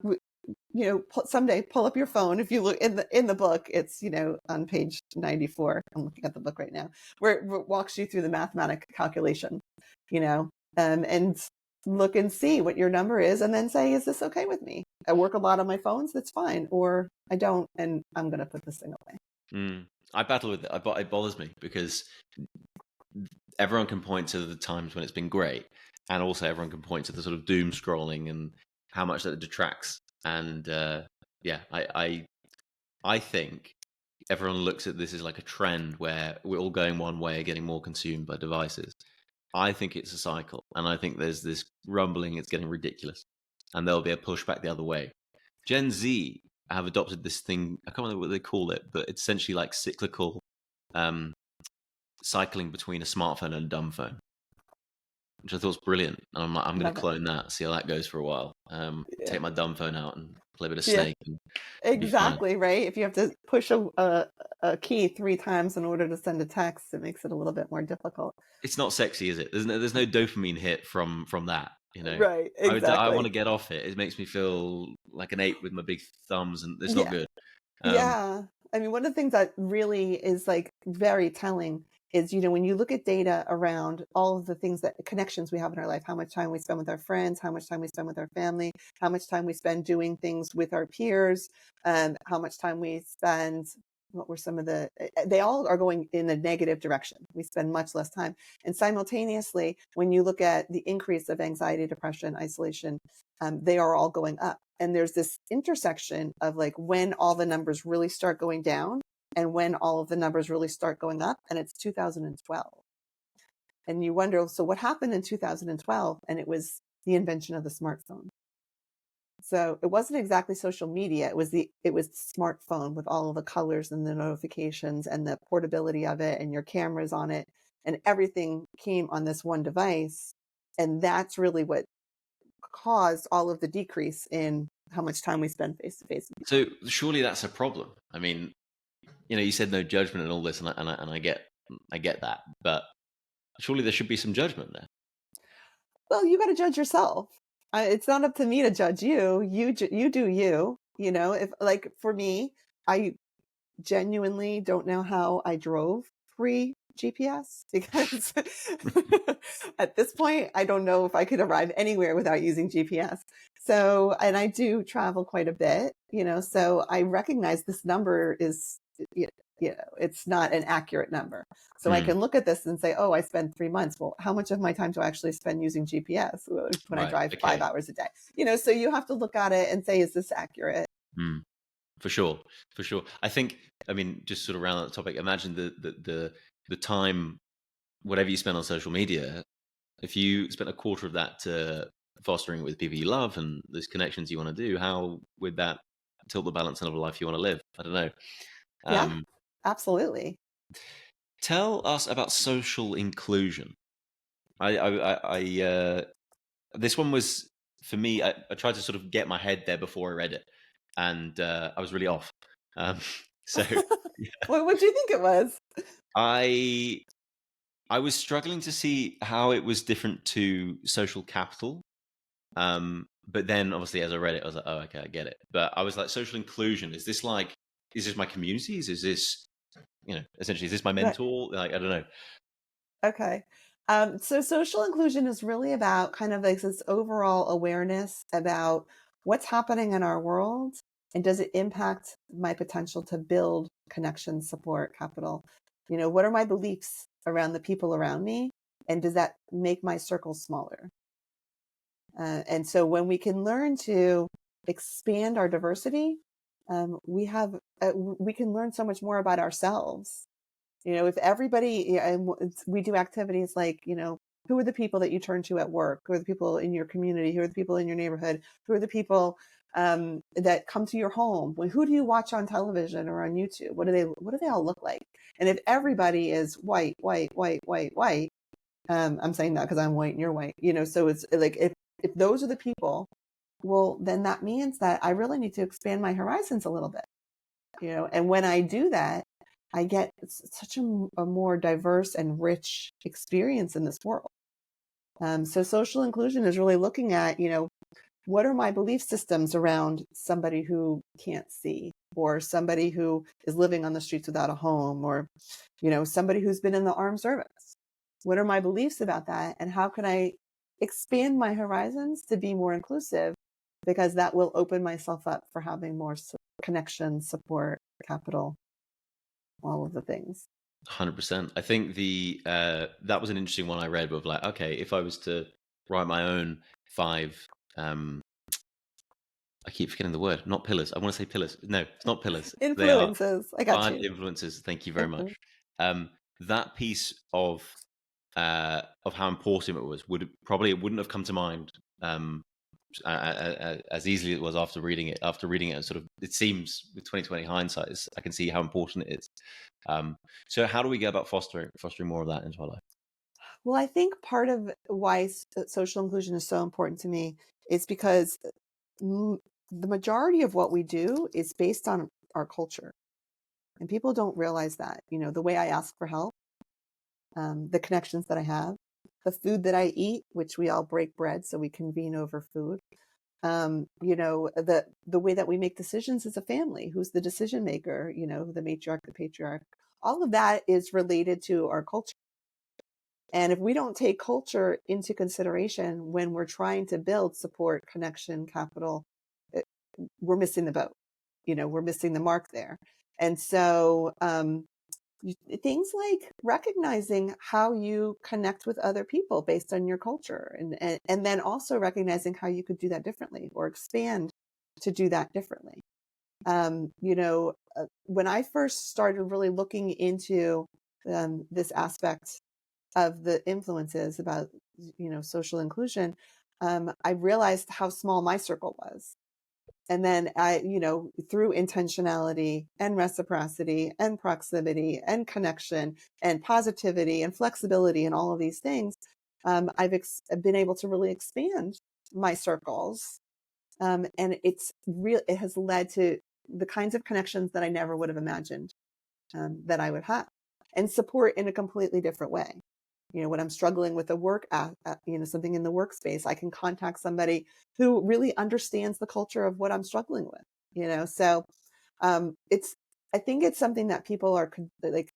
S2: someday pull up your phone. If you look in the book, it's, on page 94, I'm looking at the book right now, where it walks you through the mathematic calculation, and look and see what your number is and then say, is this okay with me? I work a lot on my phones. That's fine. Or I don't, and I'm going to put this thing away.
S1: I battle with it. It bothers me because everyone can point to the times when it's been great. And also everyone can point to the sort of doom scrolling and how much that detracts. And I think everyone looks at this as like a trend where we're all going one way, getting more consumed by devices. I think it's a cycle, and I think there's this rumbling, it's getting ridiculous, and there'll be a pushback the other way. Gen Z have adopted this thing, I can't remember what they call it, but it's essentially like cyclical cycling between a smartphone and a dumb phone, which I thought was brilliant. And I'm like, I'm going to clone that, see how that goes for a while. Take my dumb phone out and play a bit of Snake. And
S2: exactly, right? If you have to push a key 3 times in order to send a text, it makes it a little bit more difficult.
S1: It's not sexy, is it? There's no dopamine hit from that.
S2: Right, exactly.
S1: I want to get off it. It makes me feel like an ape with my big thumbs, and it's not good.
S2: Yeah. I mean, one of the things that really is like very telling is, when you look at data around all of the things connections we have in our life, how much time we spend with our friends, how much time we spend with our family, how much time we spend doing things with our peers, how much time we spend, what were some of they all are going in a negative direction. We spend much less time. And simultaneously, when you look at the increase of anxiety, depression, isolation, they are all going up. And there's this intersection of like when all the numbers really start going down and when all of the numbers really start going up, and it's 2012. And you wonder, so what happened in 2012? And it was the invention of the smartphone. So it wasn't exactly social media. It was the smartphone with all of the colors and the notifications and the portability of it and your cameras on it, and everything came on this one device. And that's really what caused all of the decrease in how much time we spend face to face.
S1: So surely that's a problem. I mean, you said no judgment and all this, and I get that, but surely there should be some judgment there.
S2: Well, you got to judge yourself. It's not up to me to judge you. You do you. If like for me, I genuinely don't know how I drove pre-GPS because at this point, I don't know if I could arrive anywhere without using GPS. So, and I do travel quite a bit, so I recognize this number is, it's not an accurate number. So I can look at this and say, oh, I spend 3 months. Well, how much of my time do I actually spend using GPS when I drive 5 hours a day? So you have to look at it and say, is this accurate?
S1: For sure. I think, just sort of round that topic, imagine the time, whatever you spend on social media, if you spent a quarter of that to fostering with people you love and those connections you want to do, how would that tilt the balance of a life you want to live? I don't know.
S2: Yeah, absolutely.
S1: Tell us about social inclusion. This one was, for me, I tried to sort of get my head there before I read it, and I was really off. So yeah.
S2: What do you think it was?
S1: I was struggling to see how it was different to social capital. But then obviously as I read it, I was like, oh, okay, I get it. But I was like, social inclusion, is this my communities? Is this, essentially, is this my mentor? Like, I don't know.
S2: Okay. So social inclusion is really about kind of like this overall awareness about what's happening in our world and does it impact my potential to build connection, support, capital? What are my beliefs around the people around me? And does that make my circle smaller? And so when we can learn to expand our diversity, we can learn so much more about ourselves. If everybody, and we do activities like, who are the people that you turn to at work? Who are the people in your community? Who are the people in your neighborhood? Who are the people that come to your home? Who do you watch on television or on YouTube? What do they all look like? And if everybody is white, I'm saying that because I'm white and you're white, so it's like, if those are the people, well, then that means that I really need to expand my horizons a little bit, and when I do that, I get such a more diverse and rich experience in this world. So social inclusion is really looking at, what are my belief systems around somebody who can't see, or somebody who is living on the streets without a home, or, somebody who's been in the armed service. What are my beliefs about that? And how can I expand my horizons to be more inclusive? Because that will open myself up for having more connection, support, capital, all of the things.
S1: 100%. I think that was an interesting one I read with, like, okay, if I was to write my own 5, I keep forgetting the word, not pillars. I want to say pillars. No, it's not pillars.
S2: Influences. I got
S1: 5
S2: you.
S1: influences. Thank you very much. That piece of how important it was it wouldn't have come to mind as easily as it was after reading it. Sort of, it seems with 2020 hindsight, I can see how important it is. So how do we go about fostering more of that into our life?
S2: Well, I think part of why social inclusion is so important to me is because the majority of what we do is based on our culture. And people don't realize that, the way I ask for help, the connections that I have, the food that I eat, which we all break bread, so we convene over food. The way that we make decisions as a family, who's the decision maker, the matriarch, the patriarch, all of that is related to our culture. And if we don't take culture into consideration when we're trying to build support, connection, capital, we're missing the boat. We're missing the mark there. And so things like recognizing how you connect with other people based on your culture, and then also recognizing how you could do that differently or expand to do that differently. When I first started really looking into this aspect of the influences about, social inclusion, I realized how small my circle was. And then I, through intentionality and reciprocity and proximity and connection and positivity and flexibility and all of these things, I've been able to really expand my circles. And it has led to the kinds of connections that I never would have imagined. that I would have, and support in a completely different way. When I'm struggling with a work, something in the workspace, I can contact somebody who really understands the culture of what I'm struggling with. So I think it's something that people are like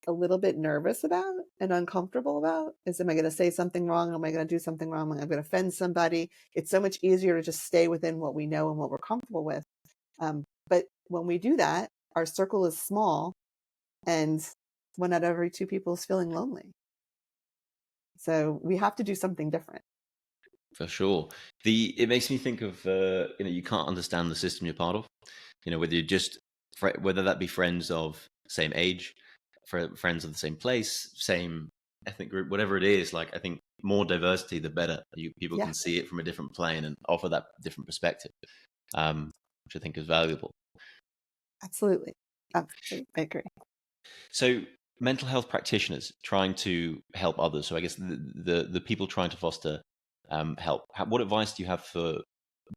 S2: a little bit nervous about and uncomfortable about. Am I going to say something wrong? Am I going to do something wrong? Am I going to offend somebody? It's so much easier to just stay within what we know and what we're comfortable with. But when we do that, our circle is small, and 1 out of every 2 people is feeling lonely. So we have to do something different.
S1: For sure. It makes me think of you can't understand the system you're part of. Whether whether that be friends of same age, friends of the same place, same ethnic group, whatever it is. Like, I think more diversity, the better. People
S2: Yeah.
S1: can see it from a different plane and offer that different perspective, which I think is valuable.
S2: Absolutely. I agree.
S1: So, mental health practitioners trying to help others. So, I guess the people trying to foster help. What advice do you have for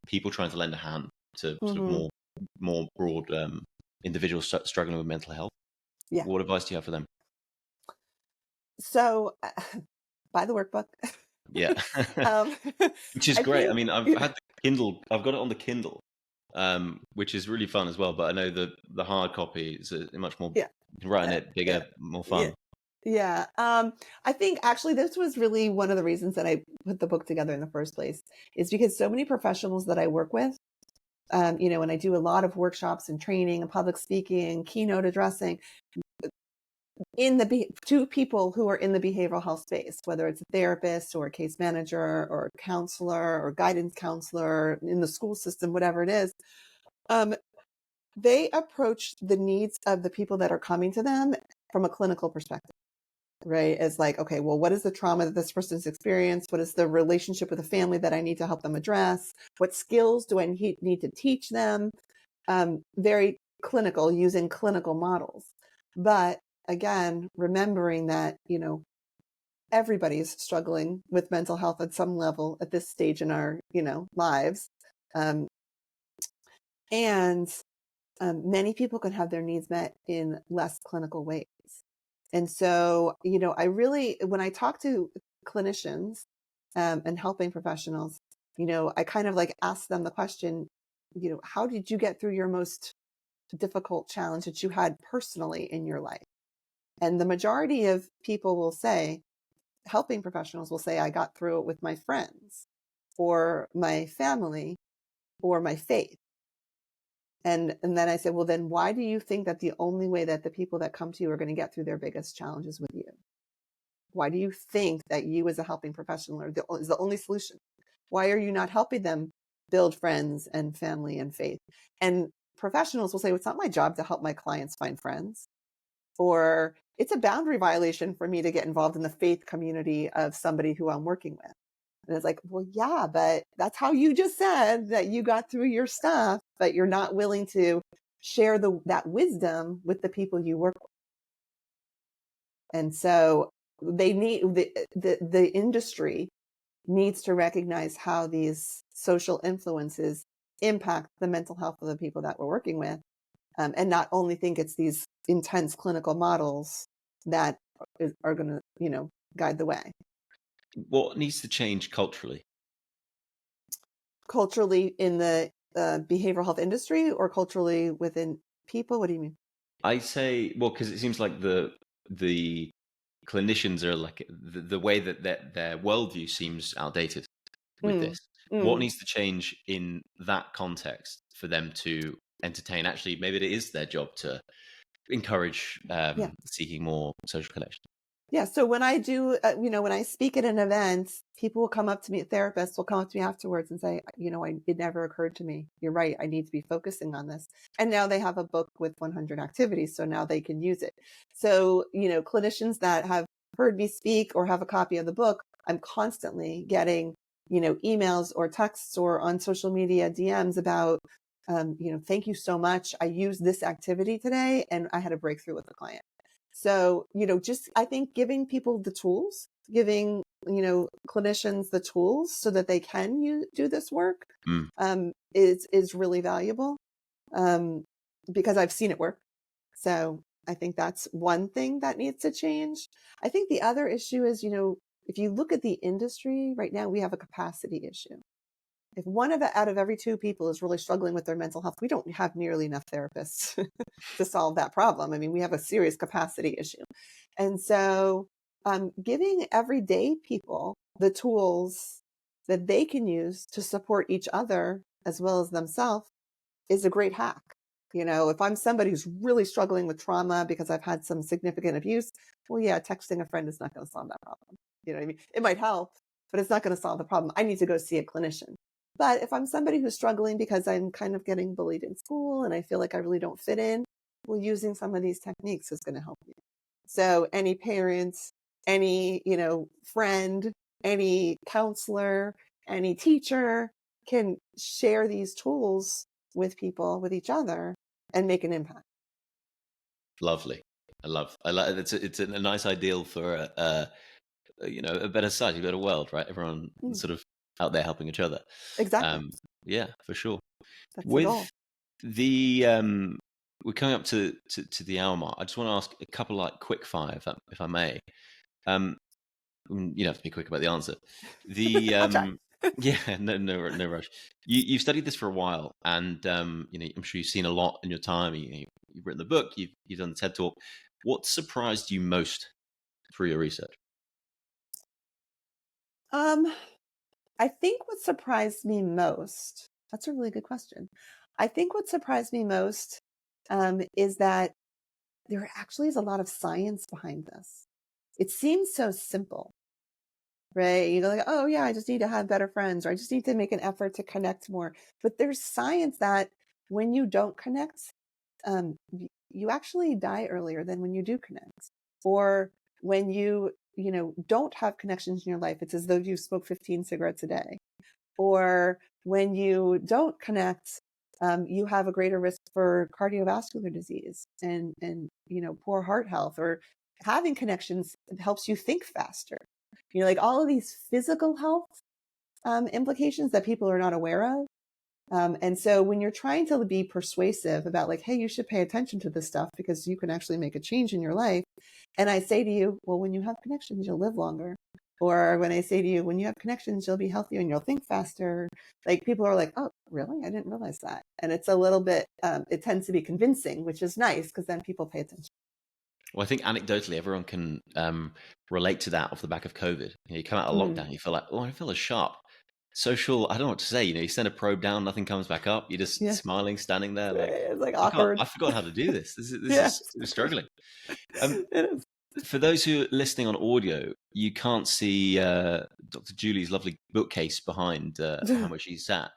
S1: people trying to lend a hand to sort of more broad individuals struggling with mental health?
S2: Yeah.
S1: What advice do you have for them?
S2: So buy the workbook.
S1: Yeah. Which is
S2: I
S1: great. I
S2: think,
S1: mean, I've had the Kindle. I've got it on the Kindle, which is really fun as well. But I know the hard copy is much more.
S2: yeah,
S1: You can write in it bigger, more fun.
S2: Yeah. I think actually this was really one of the reasons that I put the book together in the first place, is because so many professionals that I work with, and I do a lot of workshops and training and public speaking, keynote addressing to people who are in the behavioral health space, whether it's a therapist or a case manager or a counselor or guidance counselor in the school system, whatever it is. They approach the needs of the people that are coming to them from a clinical perspective. Right? As like, okay, well, what is the trauma that this person's experienced? What is the relationship with the family that I need to help them address? What skills do I need to teach them? Very clinical, using clinical models. But again, remembering that, everybody's struggling with mental health at some level at this stage in our, lives. And many people can have their needs met in less clinical ways. And so, when I talk to clinicians and helping professionals, I kind of like ask them the question, how did you get through your most difficult challenge that you had personally in your life? And the majority of people will say, helping professionals will say, I got through it with my friends or my family or my faith. And then I said, well, then why do you think that the only way that the people that come to you are going to get through their biggest challenges with you? Why do you think that you as a helping professional is the only solution? Why are you not helping them build friends and family and faith? And professionals will say, well, it's not my job to help my clients find friends, or it's a boundary violation for me to get involved in the faith community of somebody who I'm working with. And it's like, well, yeah, but that's how you just said that you got through your stuff, but you're not willing to share that wisdom with the people you work with. And so they need the industry needs to recognize how these social influences impact the mental health of the people that we're working with, and not only think it's these intense clinical models that are going to, guide the way.
S1: What needs to change culturally?
S2: Culturally in the behavioral health industry, or culturally within people? What do you mean?
S1: I say, well, because it seems like the clinicians are like the way that their worldview seems outdated with this. What needs to change in that context for them to entertain? Actually, maybe it is their job to encourage seeking more social connection.
S2: Yeah. So when I do, when I speak at an event, people will come up to me, therapists will come up to me afterwards and say, it never occurred to me. You're right. I need to be focusing on this. And now they have a book with 100 activities. So now they can use it. So, clinicians that have heard me speak or have a copy of the book, I'm constantly getting, emails or texts or on social media DMs about, thank you so much. I used this activity today and I had a breakthrough with a client. So, just, I think giving people the tools, giving, clinicians the tools so that they can do this work, is really valuable, because I've seen it work. So I think that's one thing that needs to change. I think the other issue is, if you look at the industry right now, we have a capacity issue. If one out of every two people is really struggling with their mental health, we don't have nearly enough therapists to solve that problem. I mean, we have a serious capacity issue. And so giving everyday people the tools that they can use to support each other as well as themselves is a great hack. If I'm somebody who's really struggling with trauma because I've had some significant abuse, well, yeah, texting a friend is not going to solve that problem. You know what I mean? It might help, but it's not going to solve the problem. I need to go see a clinician. But if I'm somebody who's struggling because I'm kind of getting bullied in school and I feel like I really don't fit in, well, using some of these techniques is going to help you. So any parents, any, friend, any counselor, any teacher can share these tools with people, with each other, and make an impact.
S1: Lovely. I like it's a nice ideal for a better society, a better world, right? Everyone sort of out there helping each other.
S2: Exactly.
S1: Yeah, for sure.
S2: That's the goal.
S1: We're coming up to the hour mark. I just want to ask a couple like quick fire, if I may. You don't have to be quick about the answer.
S2: I'll try.
S1: Yeah, no rush. You've studied this for a while, and I'm sure you've seen a lot in your time. You've written the book, you've done the TED Talk. What surprised you most through your research?
S2: I think what surprised me most, that's a really good question. I think what surprised me most is that there actually is a lot of science behind this. It seems so simple, right? Like, oh yeah, I just need to have better friends, or I just need to make an effort to connect more. But there's science that when you don't connect, you actually die earlier than when you do connect. Or when you don't have connections in your life, it's as though you smoke 15 cigarettes a day. Or when you don't connect, you have a greater risk for cardiovascular disease and poor heart health. Or having connections helps you think faster. Like all of these physical health implications that people are not aware of. And so when you're trying to be persuasive about like, hey, you should pay attention to this stuff because you can actually make a change in your life. And I say to you, well, when you have connections, you'll live longer. Or when I say to you, when you have connections, you'll be healthier and you'll think faster. Like people are like, oh, really? I didn't realize that. And it's a little bit, it tends to be convincing, which is nice because then people pay attention.
S1: Well, I think anecdotally, everyone can relate to that off the back of COVID. You come out of lockdown, you feel like, oh, I feel as sharp. Social, I don't know what to say. You send a probe down, nothing comes back up. You're just smiling, standing there, like
S2: it's like awkward.
S1: I forgot how to do this. This is struggling.
S2: It is.
S1: For those who are listening on audio, you can't see Dr. Julie's lovely bookcase behind where she's sat.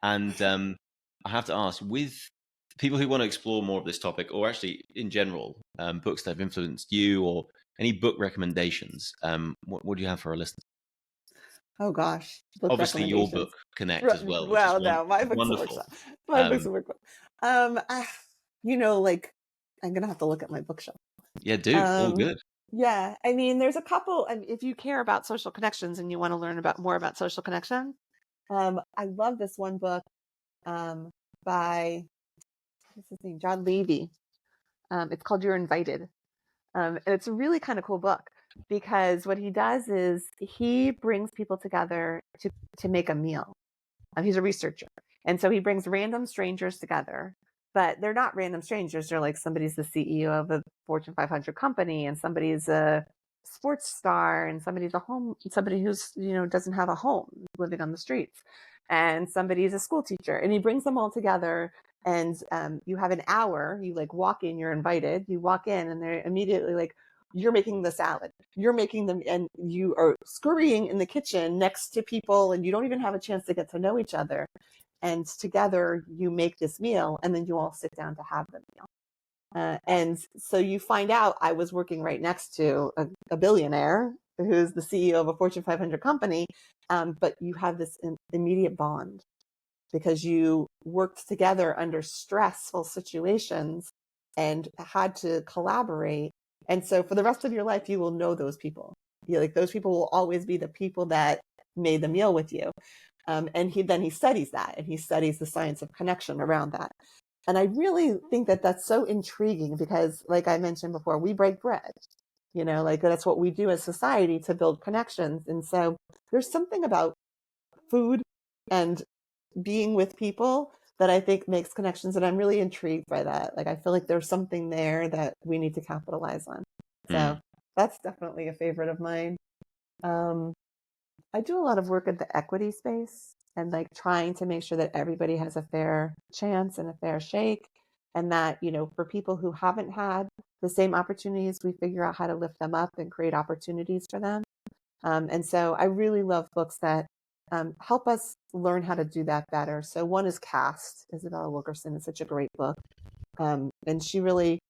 S1: And I have to ask, with people who want to explore more of this topic, or actually in general, books that have influenced you, or any book recommendations, what do you have for our listeners?
S2: Oh gosh.
S1: Obviously your book, Connect, as well.
S2: Well, no, my book's
S1: wonderful.
S2: My book's a workbook. Like I'm gonna have to look at my bookshelf.
S1: Yeah, do. All good.
S2: Yeah. I mean, there's a couple, and if you care about social connections and you want to learn more about social connection, I love this one book by what's his name? John Levy. It's called You're Invited. And it's a really kind of cool book because what he does is he brings people together to make a meal. He's a researcher. And so he brings random strangers together, but they're not random strangers. They're like somebody's the CEO of a Fortune 500 company and somebody's a sports star and somebody who's, doesn't have a home living on the streets and somebody's a school teacher, and he brings them all together. And you have an hour, you like walk in, you're invited, you walk in and they're immediately like, you're making the salad, you're making them, and you are scurrying in the kitchen next to people and you don't even have a chance to get to know each other. And together you make this meal and then you all sit down to have the meal. And so you find out I was working right next to a billionaire who's the CEO of a Fortune 500 company, but you have this immediate bond because you worked together under stressful situations and had to collaborate. And so for the rest of your life, you will know those people. Those people will always be the people that made the meal with you. And he studies that, and he studies the science of connection around that. And I really think that that's so intriguing because, like I mentioned before, we break bread, like that's what we do as society to build connections. And so there's something about food and being with people that I think makes connections. And I'm really intrigued by that. Like, I feel like there's something there that we need to capitalize on. So that's definitely a favorite of mine. I do a lot of work in the equity space and like trying to make sure that everybody has a fair chance and a fair shake. And that, for people who haven't had the same opportunities, we figure out how to lift them up and create opportunities for them. And so I really love books that help us learn how to do that better. So one is Caste. Isabel Wilkerson is such a great book. And she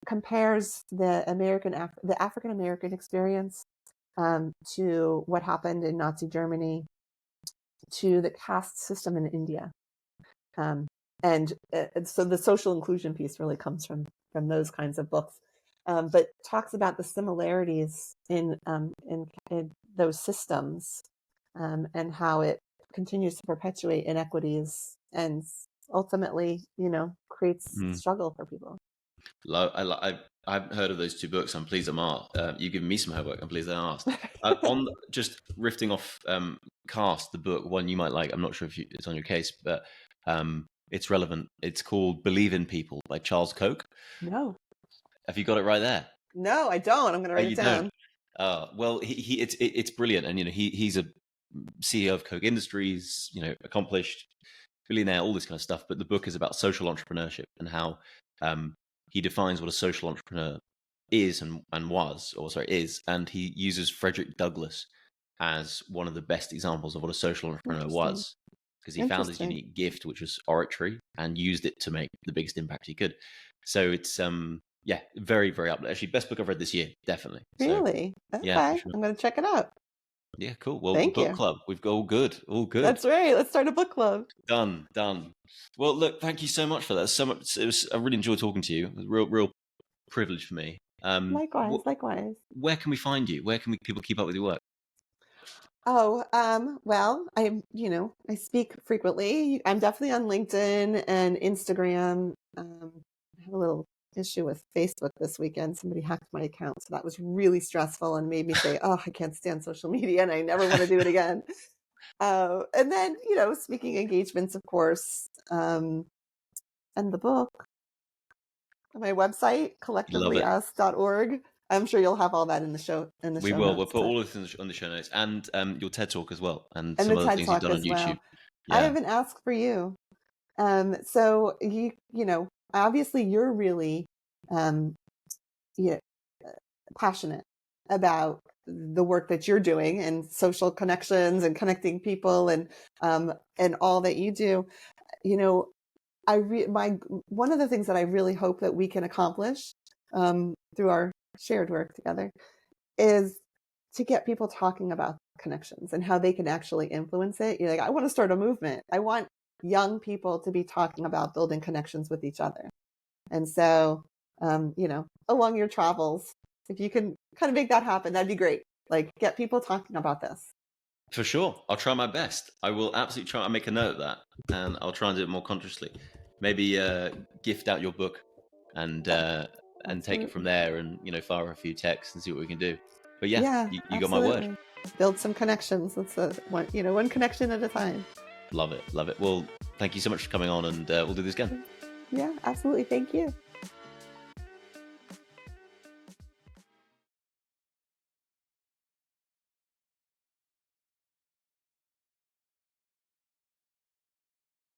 S2: compares the African American experience to what happened in Nazi Germany, to the caste system in India. And so the social inclusion piece really comes from those kinds of books, but talks about the similarities in those systems and how it continues to perpetuate inequities and ultimately, creates struggle for people.
S1: I haven't heard of those two books. I'm pleased I'm asked. You've given me some homework. I'm pleased I asked. On just riffing off Caste, the book, one you might like. I'm not sure if it's on your case, but it's relevant. It's called Believe in People by Charles Koch.
S2: No.
S1: Have you got it right there?
S2: No, I don't. I'm going to write it down.
S1: Well, it's brilliant, and he's a CEO of Koch Industries. Accomplished billionaire, all this kind of stuff. But the book is about social entrepreneurship and how he defines what a social entrepreneur is is, and he uses Frederick Douglass as one of the best examples of what a social entrepreneur was, because he found his unique gift, which was oratory, and used it to make the biggest impact he could. So it's very, very up. Actually, best book I've read this year, definitely.
S2: Really?
S1: So,
S2: okay.
S1: Yeah, for sure.
S2: I'm going to check it out.
S1: Yeah, cool. Well,
S2: Thank
S1: book
S2: you.
S1: club. We've got all good.
S2: That's right. Let's start a book club.
S1: Done. Well, look, thank you so much for that. So much. I really enjoyed talking to you. It was a real privilege for me.
S2: Likewise.
S1: Where can we find you? Where can people keep up with your work?
S2: Oh, well, I speak frequently. I'm definitely on LinkedIn and Instagram. I have a little issue with Facebook this weekend. Somebody hacked my account, so that was really stressful and made me say, "Oh, I can't stand social media, and I never want to do it again." And then, speaking engagements, of course, and the book. My website, collectivelyus.org. I'm sure you'll have all that in the show.
S1: We will. We'll put all of this on the show notes, and your TED Talk as well, and some other things you've done on YouTube.
S2: Well. Yeah. I haven't asked for you. So obviously you're really passionate about the work that you're doing and social connections and connecting people and all that you do. One of the things that I really hope that we can accomplish through our shared work together is to get people talking about connections and how they can actually influence it. I want to start a movement. I want young people to be talking about building connections with each other. And so, along your travels, if you can kind of make that happen, that'd be great. Like, get people talking about this.
S1: For sure. I'll try my best. I will absolutely try. I'll make a note of that, and I'll try and do it more consciously. Maybe gift out your book and take it from there, and fire a few texts and see what we can do. But yeah, you got my word.
S2: Build some connections. That's one connection at a time.
S1: Love it. Well, thank you so much for coming on, and we'll do this again.
S2: Yeah, absolutely. Thank you.